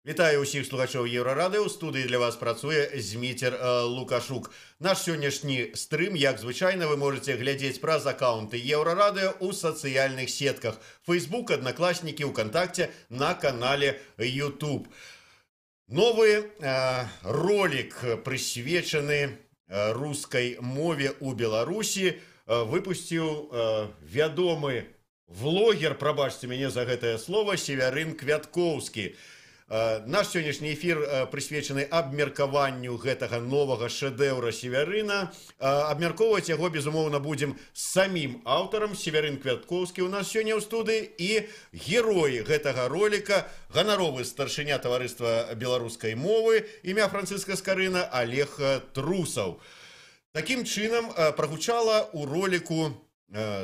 Вітаю ўсіх слухачоў Еўрарадыё. У студыі для вас працуе Зміцер Лукашук. Наш сённяшні стрым, як звычайна, вы можете глядзець праз аккаунты Еўрарадыё ў сацыяльных сетках: Facebook, Одноклассники, ВКонтакте, на канале YouTube. Новы ролик, прысвечаны рускай мове ў Беларусі, выпусціў вядомы влогер, прабачце мяне за гэтае слово, Севярын Квяткоўскі. Наш сённяшні эфір прысвечаны абмеркаванню гэтага новага шэдэўра Севярына. Абмяркоўваць яго, безумоўна, будзем з самім аўтарам. Севярын Квяткоўскі ў нас сёння ў студыі, і героі гэтага роліка, ганаровы старшыня таварыства беларускай мовы, імя Францыска Скарына, Олег Трусаў. Такім чынам прагучала ў роліку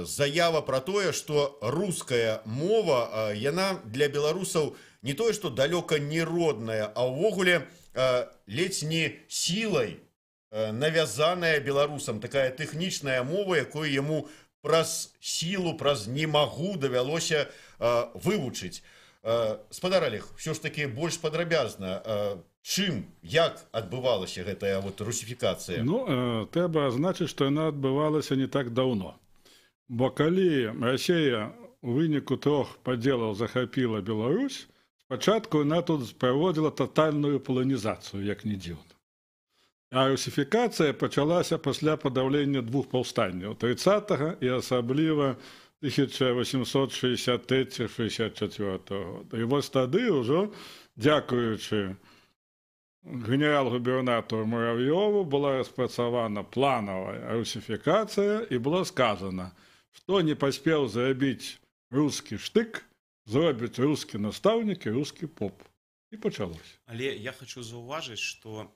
заява пра тое, што руская мова, яна для беларусаў не тое, што далёка не родная, а ўвогуле ледзь не сілай навязаная беларусам. Такая тэхнічная мова, якую яму праз сілу, праз не магу давялося вывучыць. Спадар Олег, ўсё ж такі больш падрабязна, чым, як адбывалася гэтая русіфікацыя? Трэба азначыць, што яна адбывалася не так даўно. Бо калі Расія у выніку 3 падзелаў захапіла Беларусь, спачатку яна тут праводзіла татальную паланізацыю, як не дзіўна. А русіфікацыя пачалася пасля падаўлення 2 паўстанняў, 30-го і асабліва 1863-64 года. І вось тады ўжо, дзякуючы генерал-губернатару Муравьёву, была распрацавана планавая русіфікацыя, і было сказано, што не паспеў зрабіць рускі штык, зробіць рускі настаўнік і рускі поп. І пачалося. Але я хочу заўважыць, што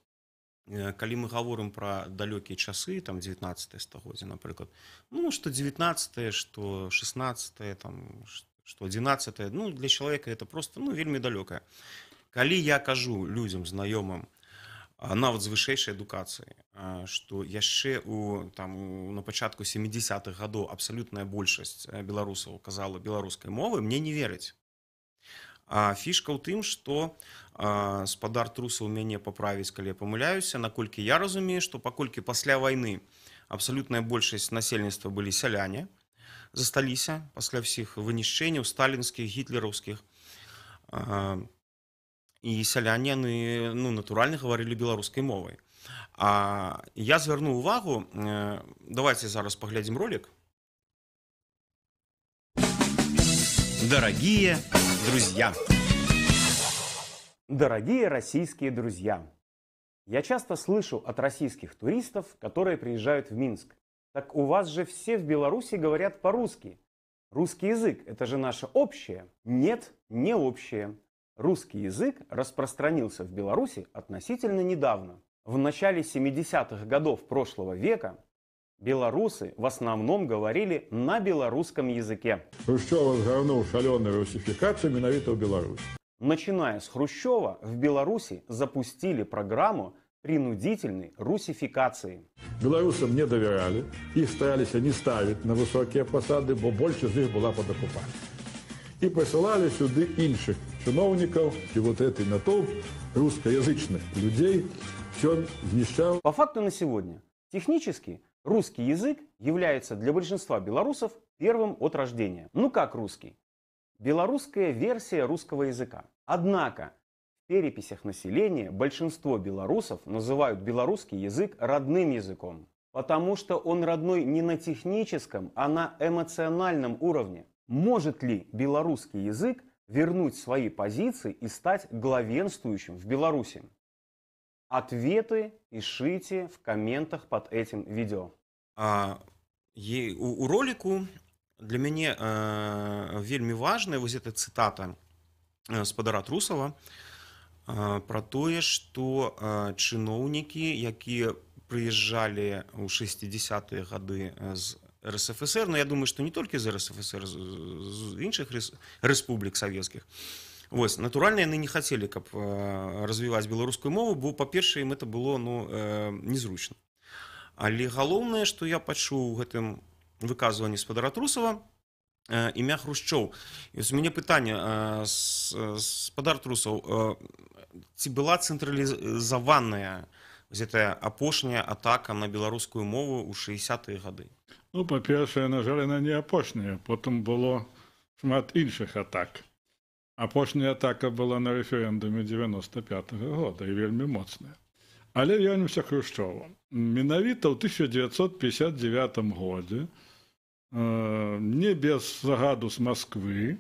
калі мы гаворым пра далёкія часы, там 19 стагоддзя, напрыклад, што 19, што 16, што 11, для чалавека это просто вельмі далёкае. Калі я кажу людзям, знаёмым, нават з вышэйшай адукацыі, што яшчэ на пачатку 70-х гадоў абсалютная большасць беларусаў казала беларускай мовы, мне не вераць. А фішка ў тым, што спадар Трусаў мяне паправіць, калі я памыляюся, наколькі я разумею, што паколькі пасля вайны абсалютная большасць насельніцтва былі сяляне, засталіся пасля ўсіх вынішчэнняў сталінскіх, гітлераўскіх, і сяляне, натуральна, гаварылі беларускай мовай. А я звярну увагу, давайте зараз паглядзім ролик. Дорогие друзья! Дорогие российские друзья! Я часто слышу от российских туристов, которые приезжают в Минск: так у вас же все в Беларуси говорят по-русски. Русский язык – это же наше общее. Нет, не общее. Русский язык распространился в Беларуси относительно недавно. В начале 70-х годов прошлого века белорусы в основном говорили на белорусском языке. Хрущёв разгорнул шалёную русификацию менавіта ў Беларуси. Начиная с Хрущева, в Беларуси запустили программу принудительной русификации. Белорусам не доверяли, их старались не ставить на высокие посады, бо больше из них была под оккупацией. И посылали сюда інших чиновников, и этой натовп русскоязычных людей все знищал. По факту на сегодня технически русский язык является для большинства белорусов первым от рождения. Как русский? Белорусская версия русского языка. Однако в переписях населения большинство белорусов называют белорусский язык родным языком, потому что он родной не на техническом, а на эмоциональном уровне. Может ли белорусский язык вернуть свои позиции и стать главенствующим в Беларуси? Ответы пишите в комментах под этим видео. У ролику для мяне вельмі важная вось эта цытата спадара Трусава пра тое, што чыноўнікі, якія прыязджалі ў 60-е гады з РСФСР, я думаю, што не толькі з РСФСР, з іншых рэспублік савецкіх, натуральна, яны не хацелі, каб развіваць беларускую мову, бо, па-першае, ім это было незручна. Але галоўнае, што я пачуў у гэтым выказванні спадара Трусава, імя Хрушчоў. І вось у мяне пытанне, спадар Трусаў, ці была цэнтралізаваная гэтая апошняя атака на беларускую мову ў 60-е гады? Ну, па-першае, на жаль, яна не апошняя. Потым было шмат іншых атак. Апошняя атака была на рэферэндуме 95-го года і вельмі моцная. Але вернемся к Хрушчову. Менавіта ў 1959 годзе, не без загаду з Масквы,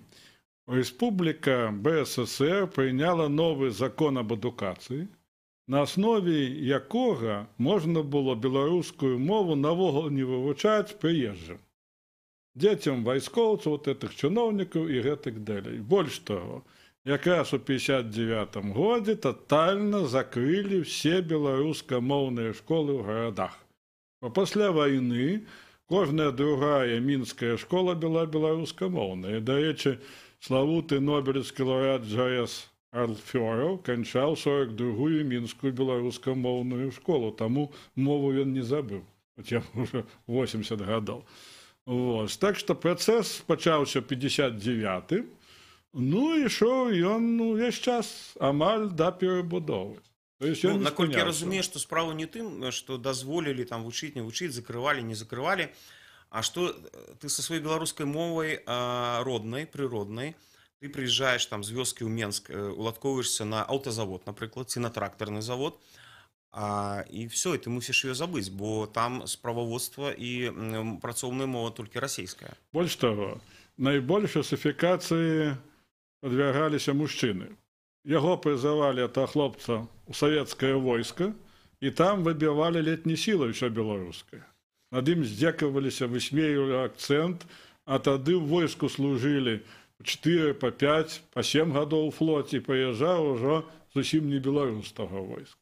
Республіка БССР прийняла новий закон об адукації, на основі якого можна було білоруську мову навогул не вивчати приїжджим. Дітям військовців, от этих чиновників і гэтак далей. Больш того, якраз у 59 году тотально закрили все белорусскомовные школы в городах. А після війни кожна другая мінська школа була белорусскомовная. До речі, славутый нобелевский лауреат Джарес Арлфёров кончал 42-ю мінскую белорусскомовную школу, тому мову він не забыл, хотя уже 80 годов. Вот. Так что процесс пачаўся 59-м, ну і шоў ён весь час амаль да перабудовы. Наколькі я разумею, што справа не тым, што дазволілі там вучыць, не вучыць, закрывалі, не закрывалі, а что ты со своей белорусской мовой родной, природной, ты приезжаешь там с вёски ў Менск, уладковываешься на аўтазавод, напрыклад, ці на трактарны завод, і все, і ты мусіш ее забыць, бо там справаводства і працоўная мова толькі расійская. Больш таго, найбольш русифікацыі падвяргаліся мужчыны. Яго прызывалі ата хлопца ў савецкае войска, і там выбівалі летні сілы ўсё беларускае. Над ім здзекаваліся, высмеивали акцент, а тады в войску служили 4, по 5, по 7 годов у флоте, и приезжал уже зусім не беларус того войска.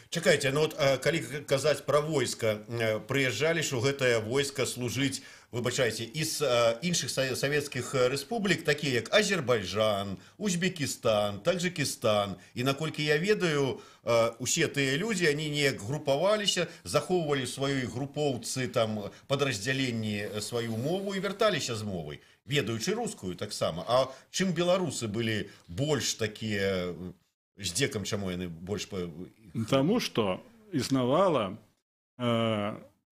Чакайце, ну вот, калі казаць пра войска, прыязджалі ж у гэтае войска служыць, выбачайце, из іншых савецкіх рэспублік, такія як Азербайджан, Узбекистан, Таджикистан. І наколькі я ведаю, усе тыя людзі, они неяк групаваліся, захоўвалі сваёй групоўцы там падраздзяленні сваю мову і вярталіся з мовай, ведаючы рускую таксама. А чым беларусы былі больш такія здзекам, чаму яны больш... Таму што існавала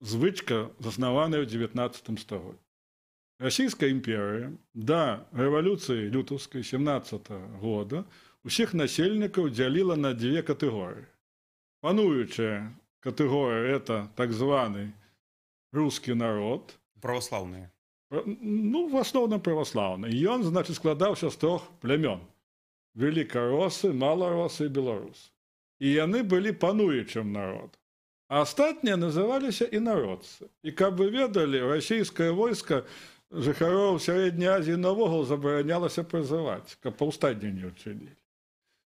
звычка, заснаваная ў 19 стагоддзі. Расійская імперыя да рэвалюцыі лютаўскай 17 года усіх насельнікаў дзяліла на дзве катэгорыі. Пануючая катэгорыя – это так званы рускі народ. Праваслаўныя. Ну, в асноўным праваслаўны. Ён, значыць, складаўся з 3 плямён. Велікаросы, маларосы і беларусы. І яны былі пануючым народам. А астатнія называліся інародцы. І каб вы ведалі, расійскае войска жыхароў Сярэдняй Азіі навогул забаранялася прызываць, каб паўстанне не ўчынілі.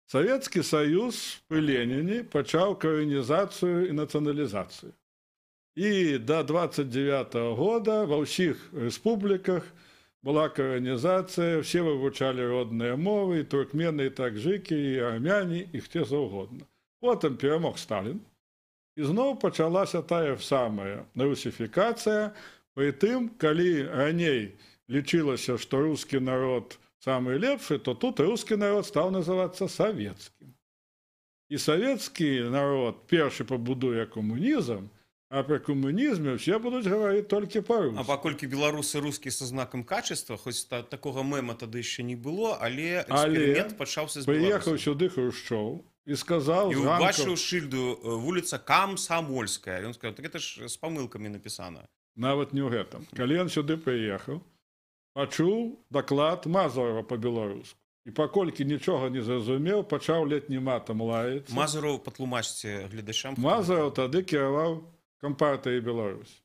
Савецкі Саюз пры Леніне пачаў карэнізацыю і нацыяналізацыю. І да 29-го года ва ўсіх рэспубліках была карэнізацыя, все вывучалі родныя мовы, і туркмены, і таджыкі, і армяне, і хто заўгодна. Потым перамог Сталін. І зноў пачалася тая самая русифікацыя, пры тым, калі раней лічылася, што рускі народ самы лепшы, то тут рускі народ стаў называцца савецкім. І савецкі народ першы пабудуе камунізм, а пры камунізме ўсе будуць гаварыць толькі па-руску. А паколькі беларусы рускі са знакам качества, хоць такога мэма тады яшчэ не было, але эксперымент пачаўся з беларусамі. Прыехаў сюды Хрушчоў, і сказаў... І убачыў шыльду вуліца Камсамольская. Ён сказаў, так гэта ж з памылкамі напісана. Нават не ў гэтым. Калі ён сюды прыехаў, пачуў даклад Мазурова па-беларуску. І паколькі нічога не зразумеў, пачаў летнім матам лаяцца. Мазуров, патлумачце гледачам. Мазуров тады кіраваў Кампартыяй Беларусі.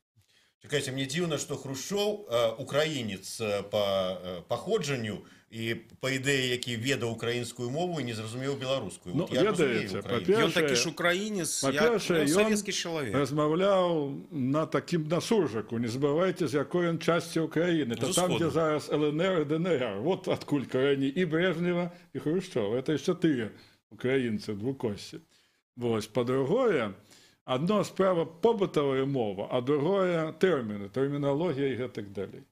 Чакайце, мне дзіўна, што Хрушчоў, украінец па паходжанню, і, па ідэі, які ведаў украінскую мову і не зразумеў беларускую. Ну, ведаеце, па-першае... Ён такі ж украінец, як савецкі чалавек. Ён размаўляў на такім насуржаку, не забывайце, з якой ён часці ўкраіны. Это там, дзе зараз ЛНР і ДНР. Вот адкуль карэні і Брежнева, і Хрушчова. Это яшчэ тыя украінцы, двукосці. Вось, па-другое, адно справа побытавая мова, а другое тэрміны, тэрміналогія і гэтак далей.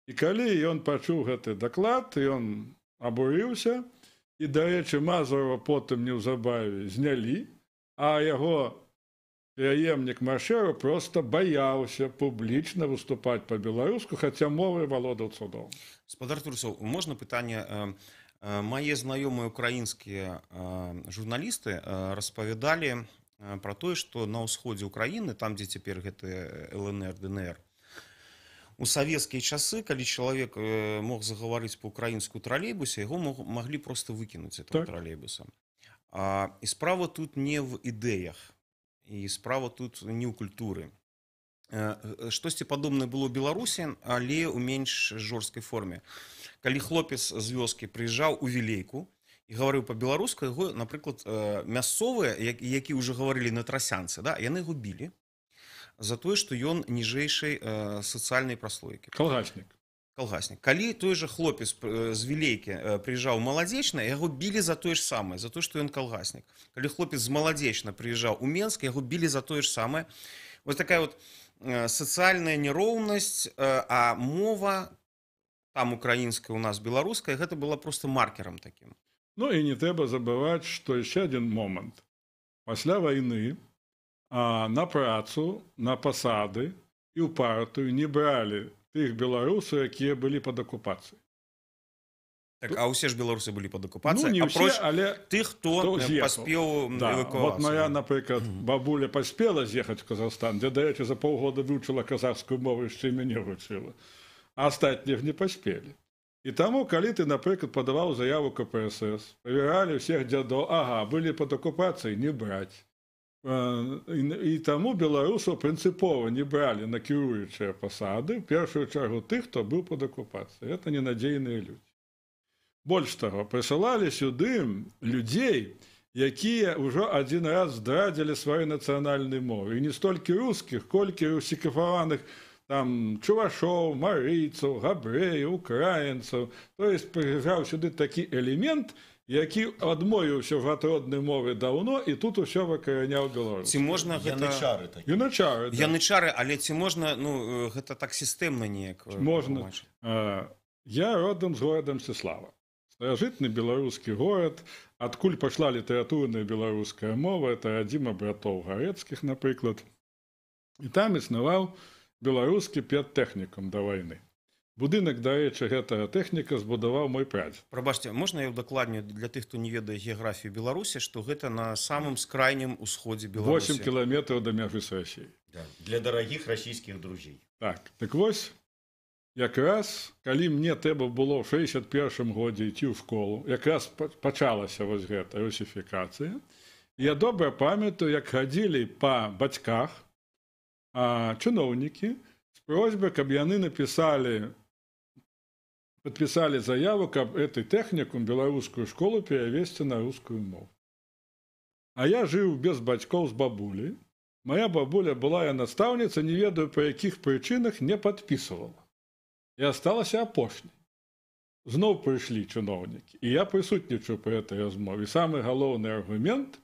І калі ён пачуў гэты даклад, ён абурыўся І, дарэчы, Мазурова потым неўзабаве знялі, а яго пераемнік Машэра просто баяўся публічна выступаць па-беларуску, хаця мовай валодаў цудоўна. Спадар Турцаў, можна пытанне? Мае знаёмыя украінскія журналісты распавядалі пра тое, што на ўсходзе ўкраіны, там, дзе цяпер гэты ЛНР, ДНР, у савецкія часы, калі чалавек мог загаварыць па-украінску тралейбусе, яго маглі проста выкінуць з этого тралейбуса. І справа тут не в ідэях, і справа тут не ў культуры. Штосьці падобнае было ў Беларусі, але ў менш жорсткай форме. Калі хлопец з вёскі прыязджаў у Вілейку і гаварыў па-беларуску, яго, напрыклад, мясцовыя, які ўжо гаварылі на трасянцы, да, яны яго білі за тое, што ён ніжэйшай сацыяльнай праслойкі. Калгаснік. Калі той жа хлопец з Вілейкі прыязджаў маладзечна, яго білі за тое ж самае, за тое, што ён калгаснік. Калі хлопец з маладзечна прыязджаў у Менск, яго білі за тое ж самае. Вось такая вот сацыяльная нероўнасць, а мова там украінская, у нас беларуская, гэта была проста маркерам такім. Ну і не трэба забываць, што яшчэ адзін момант. Пасля вайны на працу, на пасады і ў партыю не бралі тых беларусаў, якія былі пад акупацыяй. Так, а ўсе ж беларусы былі пад акупацыяй, не ўсе, але тых, хто паспеў эвакуавацца. Вот моя, напрыклад, бабуля паспела з'ехаць в Казахстан, дзе, дарэчы, за паўгода вывучыла казахскую мову, яшчэ і мяне вучыла, а астатніх не паспелі. І таму, калі ты, напрыклад, падаваў заяву КПСС, правяралі ўсіх дзядоў, былі пад акупацыяй, не браць. І таму беларусаў прынцыпова не бралі на кіруючыя пасады, в першую чаргу тых, хто быў пад акупацыяй. Это ненадзейныя людзі. Больш таго, прысылалі сюды людзей, якія ўжо адзін раз здрадзілі свае нацыянальныя мовы. І не столькі рускіх, колькі русіфікаваных там чувашоў, марыйцаў, габрэяў, украінцаў. То есть прыязджаў сюды такі элемент, які адмовіўся в роднай мове даўно, і тут усё выкараняў беларус. Ці можна гэта... Янычары. Янычары, але ці можна, гэта так сістэмна неяк? Можна. Я родам з горада Мсціслава. Старажытны беларускі горад, адкуль пайшла літаратурная беларуская мова, это радзіма братоў Гарэцкіх, напрыклад. І там існаваў беларускі педтэхнікум да вайны. Будынак, дарэчы, гэтага тэхніка збудаваў мой прадзед. Прабачце, можна я ўдакладню для тых, хто не ведае геаграфію Беларусі, што гэта на самым скрайнім усходзе Беларусі. 8 кіламетраў да мяжы з Расіяй. Да, для дарагіх расійскіх друзей. Так вось, якраз, калі мне трэба было ў 61 годзе ісці ў школу, якраз пачалася вось гэта русіфікацыя, я добра памятаю, як хадзілі па бацьках чыноўнікі з просьбай, каб яны подписали заяву, каб этой тэхнікум беларускую школу перавесці на рускую мову. А я жыў без бацькоў з бабулей. Моя бабуля была я настаўніца, не ведаю, па якіх прычынах не падпісывала. І асталася апошняй. Зноў прыйшлі чыноўнікі, і я прысутнічаю па этой размове. Самы галоўны аргумент: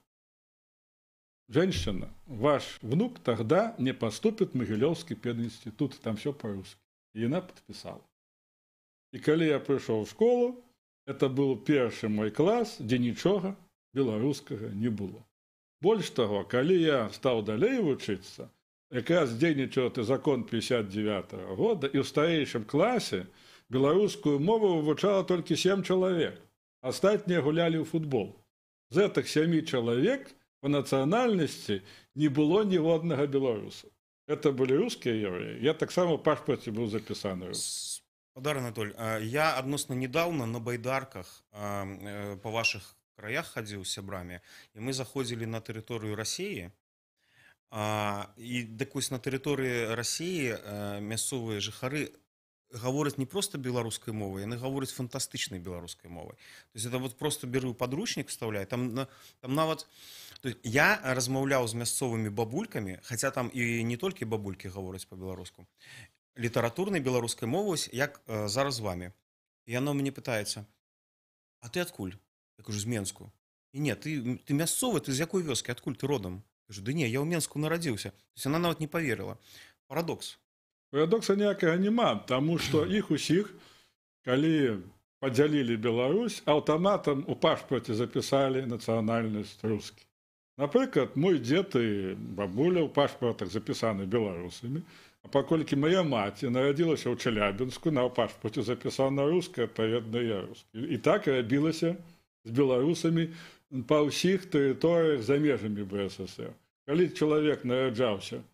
женщина, ваш внук тогда не поступит в Могилевский пединститут, там все по-русски. И она подписала. И когда я пришел в школу, это был первый мой класс, где ничего белорусского не было. Больше того, когда я стал далее учиться, как раз дзейнічаў закон 59 года, и в старейшем классе белорусскую мову вывучало только 7 человек. Остальные гуляли в футбол. Из этих 7 человек по национальности не было ніводнага беларуса. Это были русские евреи. Я так само в пашпорте был записан. Спадар Анатоль, я адносна недавно на байдарках по ваших краях хадзіў з сябрамі, і мы заходзілі на тэрыторыю Расіі, і так вось на тэрыторыі Расіі мясцовыя жыхары гавораць не проста беларускай мовай, яны гавораць фантастычнай беларускай мовай. То есть это вот просто беру падручнік, вставляю, там нават... То есть я размаўляў з мясцовымі бабулькамі, хаця там і не толькі бабулькі гавораць па-беларуску, літаратурнай беларускай мовай, як зараз з вами. І яно мне пытаецца: а ты адкуль? Я кажу, з Менску. І не, ты мясцовы, ты з якой вёскі, адкуль ты родам? Я кажу, да не, я ў Менску нарадзіўся. То есть она нават не поверила. Парадокс. Парадокса ніякага няма, таму што іх усіх, калі подзялілі Беларусь, аўтаматам у пашпарце запісалі нацыянальнасць рускі. Напрыклад, мой дзед і бабуля ў пашпартах запісаны беларусамі, а паколькі моя маці нарадзілася ў Челябінску, на пашпарце запісана руская, адпаведна я рускі. І так рабілася з беларусамі па ўсіх тэрыторыях за межамі БССР. Калі чалавек нараджаўся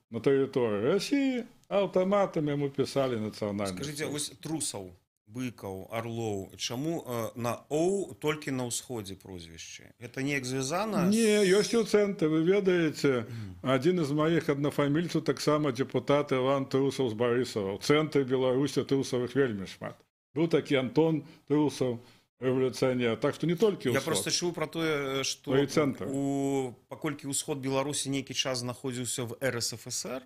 на тэрыторыі России, аўтаматам яму пісалі нацыянальнасць. Скажите, вось трусаў, быкаў, орлоў, чаму на Оу толькі на ўсходзе прозвішчы? Это неяк звязана? Не, ёсць у цэнтры, вы ведаеце, адзін з маіх аднафамільцаў таксама дэпутат Іван Трусаў з Барысава. У цэнтры Беларусі трусавых вельмі шмат. Быў такі Антон Трусаў, рэволюцыянер. Так што не толькі ўсход. Я просто чуў пра тое, што паколькі ўсход Беларусі нейкі час знаходзіўся в РСФСР,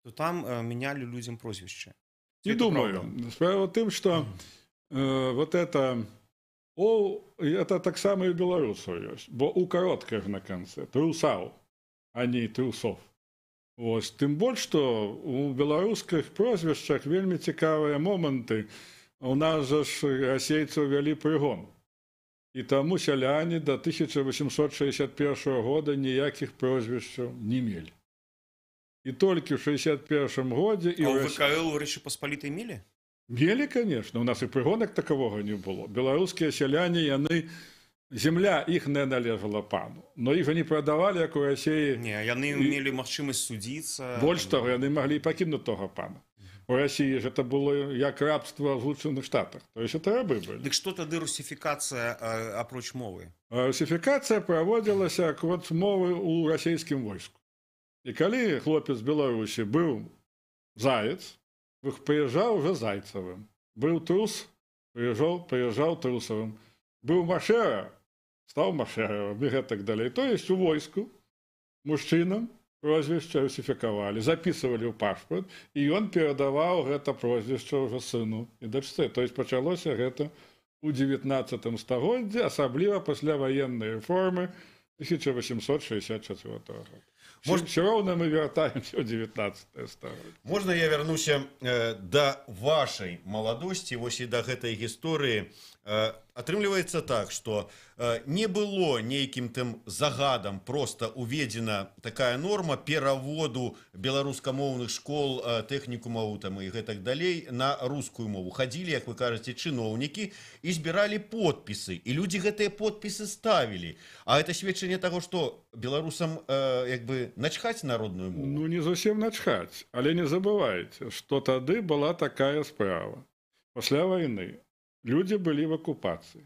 то там менялі людзям прозвішчы. Не думаю. Справа в тым, што вот это таксама і ў беларусаў ёсць, бо у каротках на канцы трусаў, а не трусов. Вось. Тым больш, што у беларускіх прозвішчах вельмі цікавыя моманты. У нас жа ж расейцы ўвялі прыгон. І таму сяляне да 1861 года ніякіх прозвішчаў не мелі. І толькі ў 61 годзе... А ў ВКЛ у Рэчы Паспалітай мелі? Мелі, конечно. У нас і прыгонак такавога не было. Беларускія сяляне, яны... Земля іх не належала пану. Но іх не прадавалі, як у Расіі... Не, яны мелі магчымасць судзіцца... Больш таго, яны маглі пакінуць того пана. У России же это было як рабство в Злучаных Штатах. То есть это рабы были. Дык што тады русификация апроч мовы? Русификация проводилася акурат мовы у расійскім войску. І калі хлопец з Беларусі быў заяц, прыязджаў уже зайцавым. Быў трус, прыязджаў трусавым. Быў машэра, стаў машэравым і гэтак далей. То есть у войску мужчынам прозвішча русифікавалі, записывалі ў пашпарт, і ён перадаваў гэта прозвішча ўжо сыну і дачцэ. То есть пачалося гэта ў 19 стагоддзі, асабліва пасля ваеннай рэформы 1864 года. Все роўна мы вяртаемся ў 19 стагоддзе. Можна я вярнуся да вашай маладосці, вось і да гэтай гісторыі. Атрымліваецца так, што не было нейкім тым загадам проста уведзена такая норма пераводу беларускамоўных школ, тэхнікумаў там і гэтак далей на рускую мову. Хадзілі, як вы кажаце, чыноўнікі і збіралі подпісы. І людзі гэтыя подпісы ставілі. А гэта сведчанне таго, што беларусам як бы начхаць народную мову? Ну, не зусім начхаць. Але не забывайце, што тады была такая справа. Пасля вайны людзі былі в акупацыі.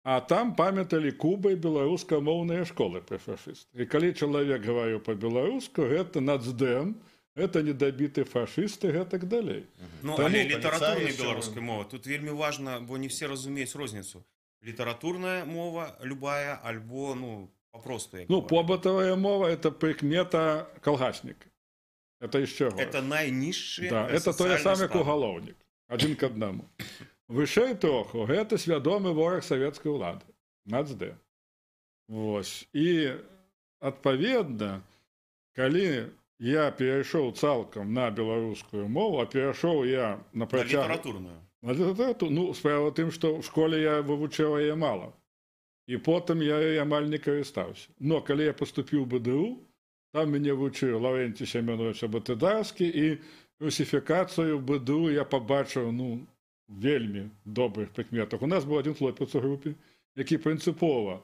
А там памяталі Куба і беларускамоўныя школы пры фашыстах. І калі чалавек гаварыў па-беларуску, гэта нацдэм, гэта недабіты фашыст і гэтак далей. Ну, але літаратурная беларуская мова. Тут вельмі важна, бо не все разумеюць розніцу. Літаратурная мова любая, альбо, ну, папросту. Ну, побытовая мова – это прикмета колгасника. Это еще год. Это найнижчий да, это то же самое, как уголовник. Один к одному. Вышэй троху, гэта свядомы вораг савецкай улады. Нацдэм. Вось. І, адпаведна, калі я перайшоў цалкам на беларускую мову, а перайшоў я на працяг... На літаратурную. На літаратурную. Ну, справа тым, што ў школе я вывучыў яе мала. І потым я яе амаль не карыстаўся. Но калі я паступіў у БДУ, там мяне вучыў Лаўренцій Семёнович Абатыдарскі, і русифікацыю БДУ я пабачыў, ну, вельмі добрых прыкметах. У нас быў адзін хлопец у групе, які прынцыпова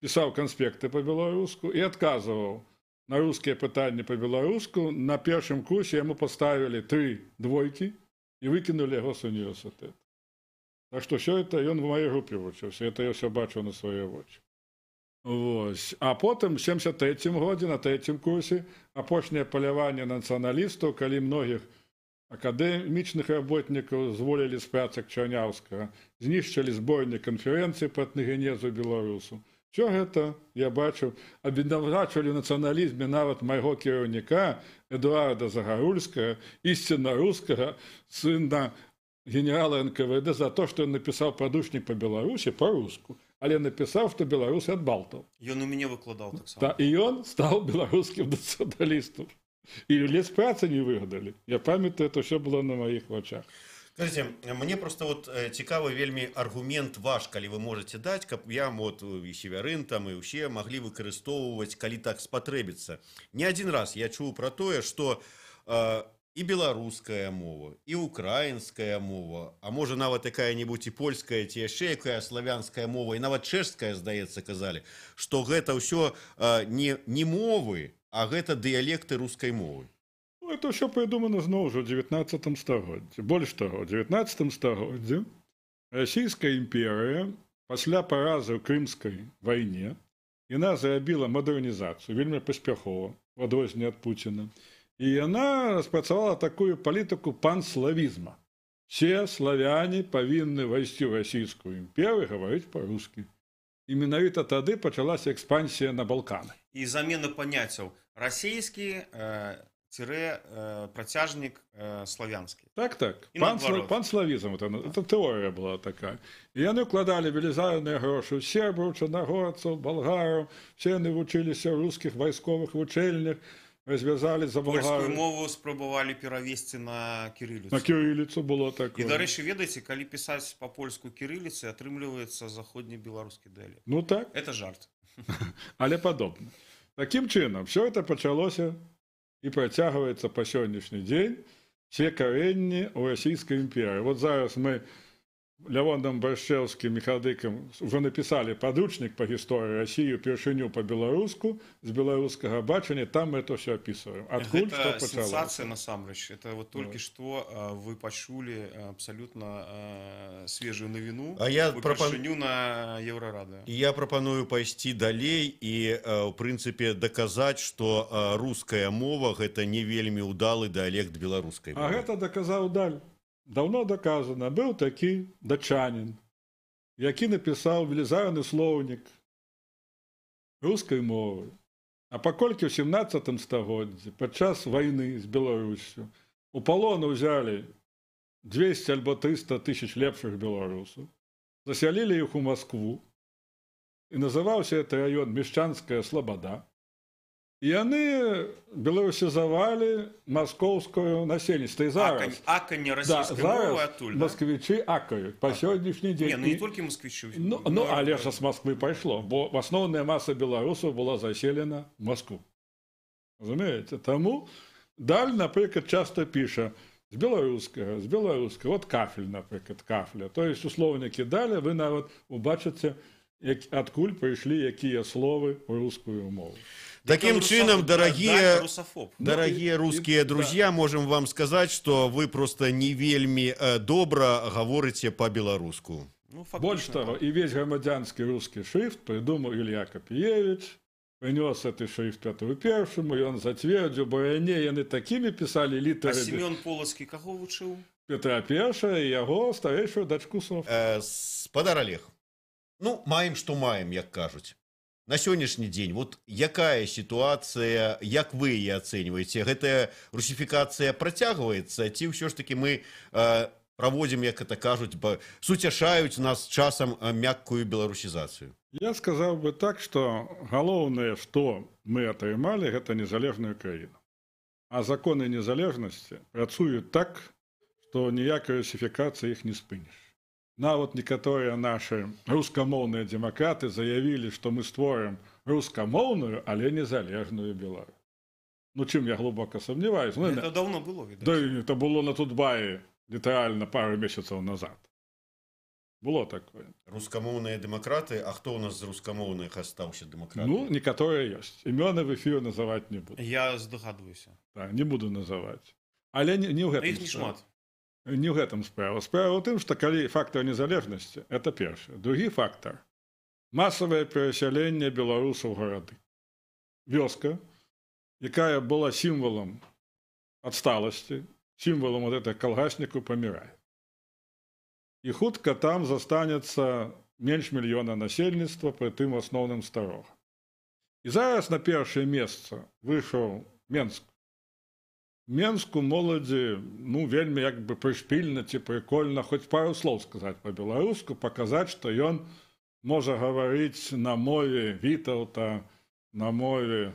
пісаў канспекты па-беларуску і адказваў на рускія пытанні па-беларуску. На першым курсе яму паставілі 3 двойкі і выкінулі яго з універсітэта. Так што ўсё это ён у маёй групе вучыўся, это я ўсё бачыў на свае вочы. Вось. А потым, в 73-м годзе, на 3-м курсе, апошняе паляванне нацыяналістаў, калі многіх акадэмічных работнікаў зволілі з працак Чарняўскага, знішчылі зборнік канферэнцыі па этнагенезу беларусу. Всё гэта, я бачыў, абвінавачвалі ў нацыяналізме нават майго кіраўніка Эдуарда Загарульскага, ісцінна рускага, сына генерала НКВД, за то, што ён напісаў падручнік па Беларусі па-руску, але напісаў, што беларусы ад балтаў. Ён у мяне выкладаў таксама. Да, і ён стаў беларускім нацыяналістам. І лес працы не выгадалі. Я памятаю, это ўсё было на маіх вачах. Скажите, мне просто вот цікавы вельмі аргумент ваш, калі вы можете даць, каб я вот і северын там і ўсе маглі выкарыстоўваць, калі так спатрэбіцца. Не адзін раз я чуў пра тое, што і беларуская мова, і украінская мова, а можа нават якая-небудзь і польская, ці яшчэ якая славянская мова, і нават чэшская, здаецца, казалі, што гэта ўсё не мовы, а гэта дыялекты рускай мовы. Ну, это все придумано зноў жа ў 19 стагоддзі. Больш таго, у 19 стагоддзі Расійская імперыя пасля паразы ў крымскай вайне яна зрабіла мадэрнізацыю вельмі паспяхова, у адрозненне ад Пуціна. І яна распрацавала такую палітыку панславізма. Все славяне павінны вайсці ў Расійскую імперію гаварыць па-рускі. І менавіта тады пачалася экспансія на Балканы. І замена паняццяў расійскі працяжнік славянскі. Так. І наадварот. Панславізм, это тэорыя была такая. І яны ўкладалі велізарныя грошы ў сербаў, чарнагорцаў, балгараў, все яны вучыліся ў рускіх вайсковых вучэльнях, развязалі за Польскую балгараў. мову спрабавалі перавесці на кірыліцу. На кірыліцу было І, такое. дарэчы, ведаеце, калі пісаць па-польску кірыліцы, атрымліваецца заходнебеларускі дыялект. Ну так, Это жарт. але падобна. Такім чынам, все это пачалося і працягваецца па сённяшні дзень все карэнні ў Расійскай імперыі. Вот зараз мы Лявондам Баршчэўскім і Хадыкам уже напісалі падручнік па гісторыі Расіі упершыню па-беларуску, з беларускага бачання, там мы это все опісваем. Адкуль што Это пачалося. сенсация, насамрэч. Это вот только что вы пачулі абсолютно свежую навіну упершыню на Еўрарадыё. Я прапаную пайсці далей і ў прынцыпе даказаць, што руская мова гэта не вельмі ўдалы дыялект беларускай А мовы. гэта даказаў Даль. Даўно даказана. Быў такі датчанін, які напісаў велізарны слоўнік рускай мовы. А паколькі ў 17 стагоддзі падчас вайны з Беларусю у палон узялі 200 альбо 300 тысяч лепшых беларусаў, засялілі іх у Маскву, і называўся гэты раён Мешчанская Слабада. І яны беларусізавалі маскоўскую насельніцтва. І зараз Аканне расійскай мовы адтуль, да? москвічы акаюць па сённяшні дзень. Не толькі москвічы. Але ж з Москвы пайшло, бо асноўная маса беларусаў была заселена в Москву. Разумееце? Таму Даль, напрыклад, часта піша з беларускага. Вот кафель, напрыклад, кафля. То есть у слоўнікі Даля вы нават убачыце, адкуль прыйшлі якія словы ў рускую мову. Таким чином, дорогие Ну, русские друзья, можем вам сказать, что вы просто не вельми добро говорите по-белоруску. Больше того, и весь громадянский русский шрифт придумал Илья Копиевич, принес этот шрифт Петру Первому, и он затвердил, бо ранее яны такими писали литерами. А Семен Полоцкий кого вучыў? Петра Первого и его старейшую дочку Софью. Спадар Олег, ну, маем, что маем, як кажуть. На сённяшні дзень вот якая сітуацыя, як вы яе ацэньваеце? Гэтая русіфікацыя працягваецца ці ўсё ж таки мы праводзім, як это кажуць, суцяшаюць нас часам мяккую беларусізацыю? Я сказаў бы так, што галоўнае, што мы атрымалі, гэта незалежную краіну. А законы незалежнасці працуюць так, што ніякай русіфікацыі іх не спыніш. Нават некаторыя наши рускамоўныя демократы заявілі, што мы створым рускамоўную, але незалежную Беларусь. Ну, чым я глубоко сомневаюсь. Ну, это давно было, видать. Да, это было на Тутбае літаральна пару месяцаў назад. Было такое. Рускамоўныя дэмакраты, а хто у нас з рускамоўных астаўся дэмакратам? Ну, некаторыя ёсць. Імёны в эфіры называць не буду. Я здагадваюся. Так, не буду называць. Але не ў гэтым. Іх не шмат. Не ў гэтым справа. Справа ў тым, што калі фактор незалежнасці, это першы. Другі фактор – масавае перасяленне беларусаў у гарады. Вёска, якая была сімвалам адсталасці, сімвалам гэтых калгаснікаў, памірае. І хутка там застанецца менш мільёна насельніцтва, прытым асноўным старога. І зараз на першае месца выйшаў Менск. Менску моладзі, ну, вельмі як бы прышпільна ці прыкольна хоць пару слоў сказаць па-беларуску, паказаць, што ён можа гаварыць на мове Вітаўта, на мове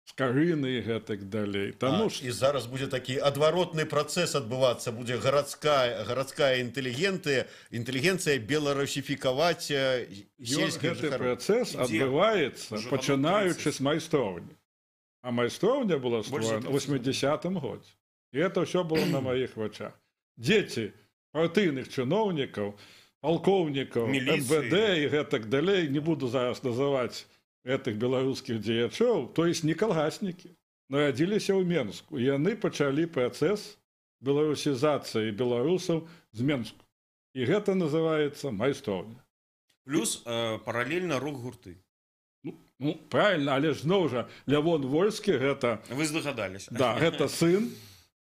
скарыны і гэтак далей. Таму і зараз будзе такі адваротны працэс адбывацца, будзе гарадская інтэлігенцыя беларусіфікаваць сельскіх гэты жыхароў. працэс адбываецца, Уже пачынаючы гадоў з майстроўні. А майстроўня была стварана ў 80-м годзе. І это ўсё было на маіх вачах. Дзеці партыйных чыноўнікаў, палкоўнікаў, Міліцыі. МВД і гэтак далей, не буду зараз называць гэтых беларускіх дзеячоў, то есть не калгаснікі, нарадзіліся ў Менску. І яны пачалі працэс беларусізацыі беларусаў з Менску. І гэта называецца майстроўня. Плюс паралельна рок-гурты. Ну, правильно, але ж зноў жа Лявон Вольскі гэта Вы здагадаліся. да, гэта сын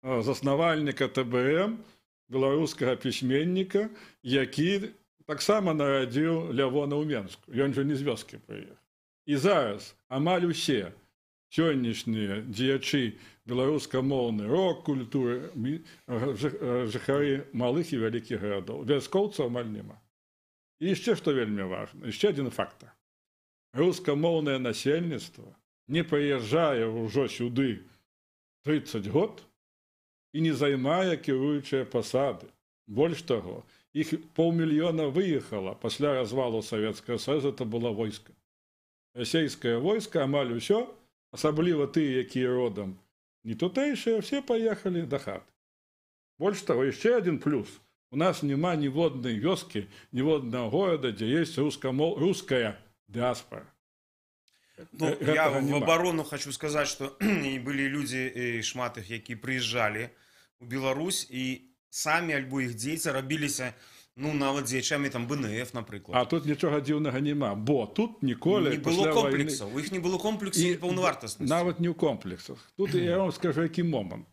заснавальніка ТБМ, беларускага пісьменніка, які таксама нарадзіў Лявона ў Менску. Ён жа не з вёскі прыехаў. І зараз амаль усе сённяшнія дзеячы беларускамоўнай рок-культуры, жыхары малых і вялікіх гарадоў. Вяскоўцаў амаль няма. І яшчэ што вельмі важна, яшчэ адзін фактар. Рускамоўнае насельніцтва не прыязджае ўжо сюды 30 год і не займае кіруючыя пасады. Больш таго, іх 500 000 выехала пасля развалу Савецкага Саюза, это было войска. Расійскае войска амаль усё, асабліва тыя, якія родам не тутэйшыя, все паехалі да хаты. Больш таго, яшчэ адзін плюс. У нас няма ніводнай вёскі, ніводнага горада, дзе ёсць руская диаспора. Ну, я в оборону хочу сказать, что были люди, шмат их, які приезжали в Беларусь, и сами альбо их дзеці рабіліся, ну, нават дзеячамі там БНФ, напрыклад. А тут нічога дзіўнага няма, бо тут ніколі не было комплексаў, у іх не было комплексаў непаўнавартаснасці. Нават не ў комплексах. Тут я вам скажу, які момант.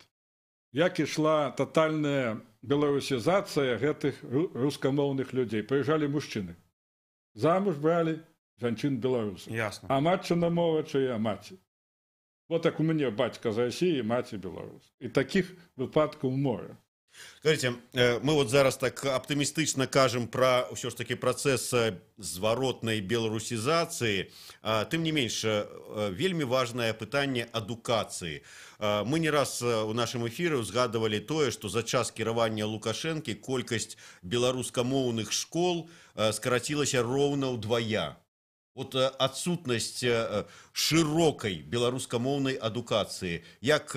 Як ішла татальная беларусізацыя гэтых рускамоўных людзей. Прыязджалі мужчыны. Замуж бралі жанчын беларусаў. Ясно. А матчына мова чыя маці. Вот так у мяне бацька з Расіі, маці беларус. І такіх выпадкаў море. Скажите, мы вот зараз так оптимистично кажем про все ж таки процесс зваротной беларусизации. Тым не менш, вельмі важное пытанне адукацыі. Мы не раз у нашым эфіры узгадывали тое, что за час кіравання Лукашэнкі колькасць беларускамоўных школ скарацілася роўна ўдвая. Вот адсутнасць шырокай беларускамоўнай адукацыі, як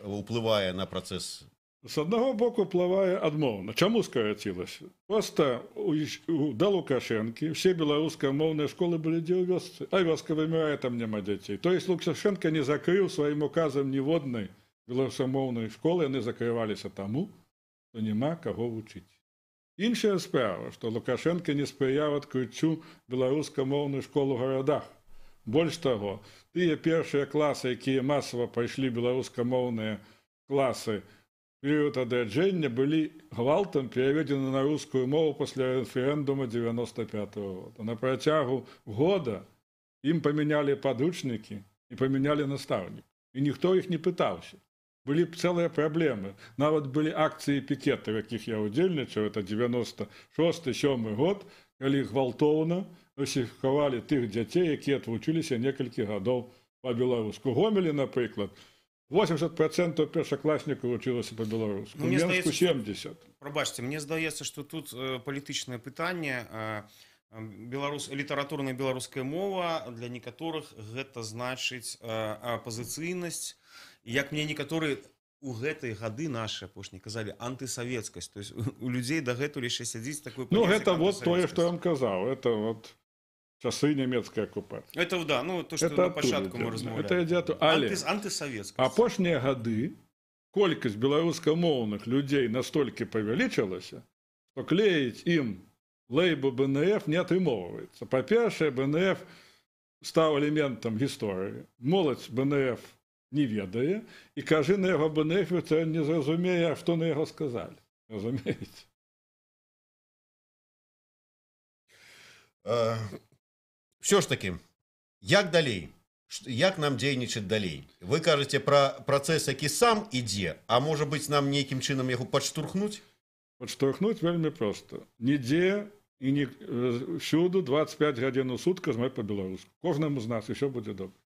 уплывае на працэс? З аднаго боку ўплывае адмоўна. Чаму скарацілася? Проста да Лукашэнкі все беларускамоўныя школы былі дзе ў вёсцы, а вёска вымірае, там няма дзяцей. То есть Лукашэнка не закрыў сваім указам ніводнай беларускамоўнай школы, яны закрываліся таму, што няма каго вучыць. Іншая справа, што Лукашэнка не спрыяў адкрыццю беларускамоўнай школы ў гарадах. Больш таго, тыя першыя класы, якія масава пайшлі беларускамоўныя класы, перыяд адраджэння былі гвалтам пераведзены на рускую мову пасля рэферэндума 95-го года. На працягу года ім памянялі падручнікі і памянялі настаўнік. І ніхто іх не пытаўся. Былі б цэлыя праблемы. Нават былі акцыі пікеты, в якіх я ўдзельнічаў, это 96-7 год, калі гвалтоўна русіфікавалі тых дзяцей, якія адвучыліся некалькі гадоў па-беларуску. Гомелі, напрыклад, 80% першакласнікаў вучылася па-беларуску. Ну, мне Менску 70%. Пробачце, мне здаецца, што тут палітычнае пытанне. Літаратурная беларуская мова для некаторых гэта значыць апазіцыйнасць. Як мне некаторыя у гэтыя гады нашы апошнія казалі антысавецкасць. То есть у людзей дагэтуль яшчэ сядзіць такое Ну, гэта вот тое, што я вам казаў. Это вот часы нямецкай акупацыі. Это да, ну то, што на пачатку мы размаўлялі. Это ідзе, але антысавецкасць. апошнія гады колькасць беларускамоўных людзей настолькі павялічылася, што клеіць ім лейбл БНФ не атрымоўваецца. Па-першае, БНФ стаў элементам гісторыі. Моладзь БНФ не ведае, і кажы на яго БНФ, не зразумее, што на яго сказалі. Разумееце? Все ж таки, як далей? Як нам дзейнічаць далей? Вы кажаце пра працэс, які сам ідзе, а можа быць нам нейкім чынам яго падштурхнуць? Падштурхнуць вельмі проста. Нідзе і всюду 25 гадзін у сутка змай па-беларуску. Кожнаму з нас усё будзе добра.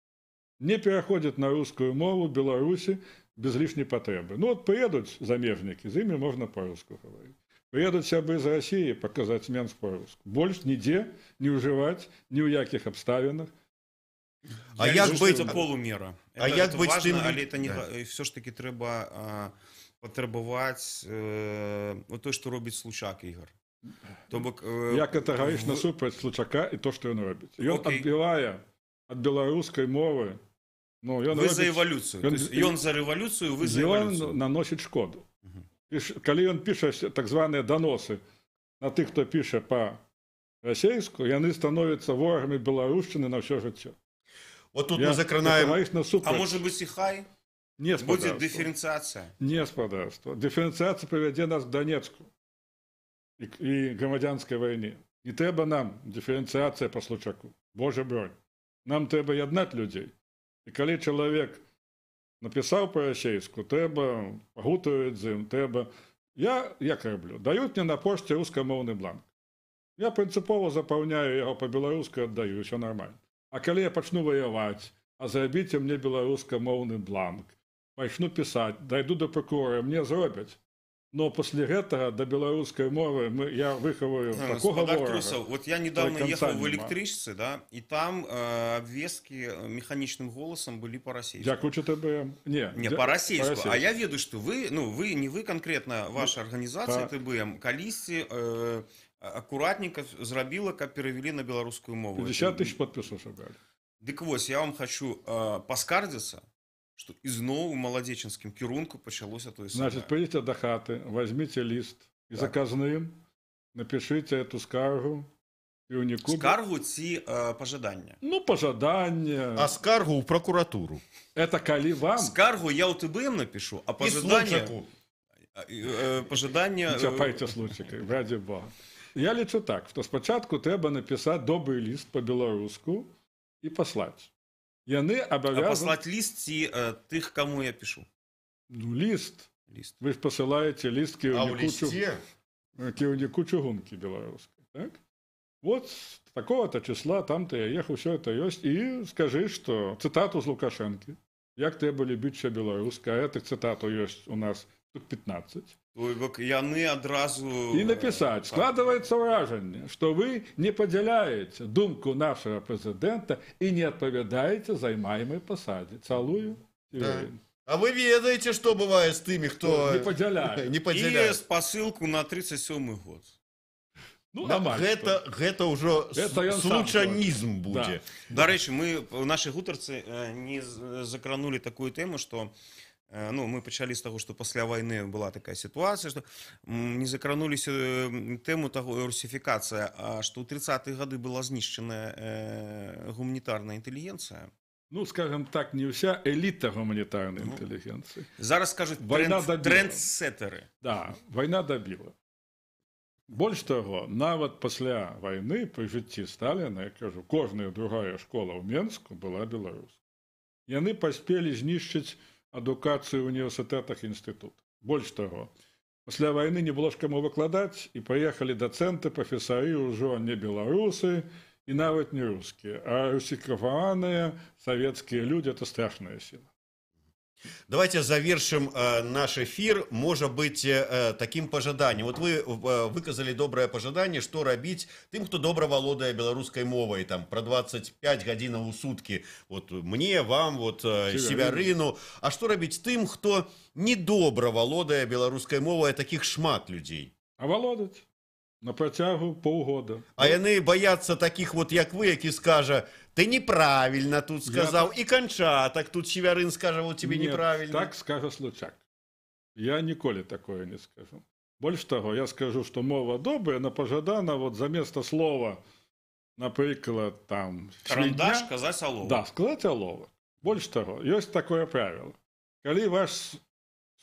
не пераходзяць на рускую мову Беларусі без лішняй патрэбы. Ну, вот прыедуць замежнікі, з імі можна па-руску гаварыць. Прыедуць сябры з Расіі, паказаць Менск па-руску. Больш нідзе не ўжываць, ні ў якіх абставінах. А як быць полумера? А як быць тым, але это не все ж таки трэба патрабаваць то, што робіць Случак, Ігор. То бок я катэгарычна супраць Случака і то, што ён робіць. Ён адбівае ад беларускай мовы. Ну, вы за эвалюцыю. Ён за рэвалюцыю, вы за эвалюцыю. Ён наносіць шкоду. Калі ён піша так званыя даносы на тых, хто піша па-расейску, яны становяцца ворагамі беларушчыны на ўсё жыццё. Вот тут мы закранаем... А может быть и хай? Будет дифференциация? Не, спадарства. Дифференциация приведет нас к Донецку и громадянской войне. Не трэба нам дифференциация по Случаку. Боже бронь. Нам трэба яднать людей. И коли человек написал по-расейску, трэба пагутарыць з ім, трэба... Я як раблю? Дают мне на почте рускамоўны бланк. Я принципово запаўняю яго по-беларуску, аддаю, все нормально. А калі я пачну ваяваць, а зрабіце мне беларускамоўны бланк, пачну пісаць, дайду до прокурора, мне зробяць. Но после гэтага до беларускай мовы я выхаваю такого ворага. Вот я недавно ехал в электричцы, да, и там обвестки механичным голосом были по-российски. Дзякуючы ТБМ. Не, по-российски. А я веду, что вы, ну, вы, не вы конкретно, ваша организация ТБМ, калісьці аккуратненько зрабіла, каб перавялі на беларускую мову. 50 тысяч подпісаў сабралі. Дык вось, я вам хочу паскардзіцца, что ізноў у маладзечынскім кірунку пачалося тое самае. Значит, придите до хаты, возьмите лист и заказным, напишите эту скаргу. Скаргу ці пожадання? Ну, пожадання. А скаргу ў прокуратуру. Это калі вам? Скаргу я ў ТБМ напишу, а пожадання... Пожадання... Чапайте случаи, ради Бога. Я лічу так, что спочатку трэба написать добрый лист по-беларуску и послать. Яны обовязаны... А послать лист ці тых, кому я пишу? Ну, лист. Вы ж посылаете лист кіраўніку чыгункі беларускай. Так? Вот с такого-то числа, там-то я ехал, все это есть. И скажи, что цитату з Лукашенки. Як трэба любіць все беларускае. А этих цитату есть у нас тут 15. Яны адразу... И написать. Складывается выражение, что вы не поделяете думку нашего президента и не отповедаете займаемой посаде. Целую. Да. А вы ведаете, что бывает с теми, кто... Не поделяет. Не поделяет. И спасылку на 37-й год. Ну, гэта ўжо случанізм будзе. Дарэчы, мы в нашай гутарцы не закранули такую тэму, што мы пачалі з таго, што пасля вайны была такая сітуацыя, што не закрануліся тэму таго русіфікацыя, а што ў 30-е гады была знішчаная гуманітарная інтэлігенцыя. Ну, скажем так, не вся эліта гуманітарнай інтэлігенцыі. Зараз кажуць трендсеттеры. Да, вайна дабіла. Больш таго, нават пасля вайны пры жыцці Сталіна, я кажу, кожная другая школа ў Менску была беларускай. Яны паспелі знішчыць адукацыю ў універсітэтах і інстытутах. Больш таго, пасля вайны не было ж каму выкладаць, і паехалі дацэнты, прафесары ўжо не беларусы і нават не рускія, а русифікаваныя савецкія людзі – это страшная сила. Давайте завершим наш эфир, может быть, таким пожаданием. Вот вы выказали доброе пожадание, что рабіць тым, кто добра валодае беларускай мовай, там, про 25 гадзінаў у сутки. Вот мне, вам, вот Севярыну. А что рабіць тым, кто недобра валодае беларускай мовай, а таких шмат людей? А валодаць на працягу полгода. А яны боятся таких вот, як вы, які скажа, ты неправильно тут сказал, и кончаток тут Севярын скажа, вот тебе Нет, неправильно. Так скажа Случак. Я ніколі такое не скажу. Больш таго, я скажу, что мова добрая, но пожадана вот заместо слова, напрыклад, там... Карандаш, сказать алова. Да, сказать алова. Больш таго, ёсць такое правило. Калі ваш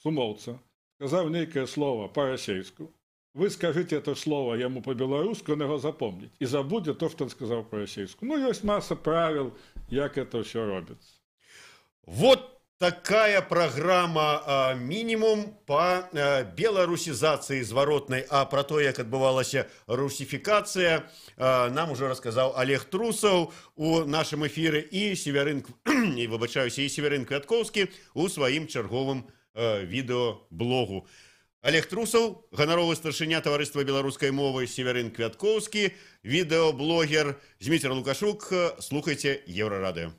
сумоўца сказаў нейкае слово по-расейску, вы скажите это слово ему по-беларуску, он его запомнит. И забудет то, что он сказал по-российску. Ну, есть масса правил, как это все робится. Вот такая программа мінімум по беларусізацыі зваротнай, а про то, як адбывалася русіфікацыя, нам уже рассказаў Олег Трусаў у нашым эфіры і Северын Квяткоўскі у сваім чарговым відэаблогу. Олег Трусаў, ганаровы старшыня таварыства беларускай мовы, Северын Квяткоўскі, відэаблогер, Зміцер Лукашук. Слухайце Еўрарадыё.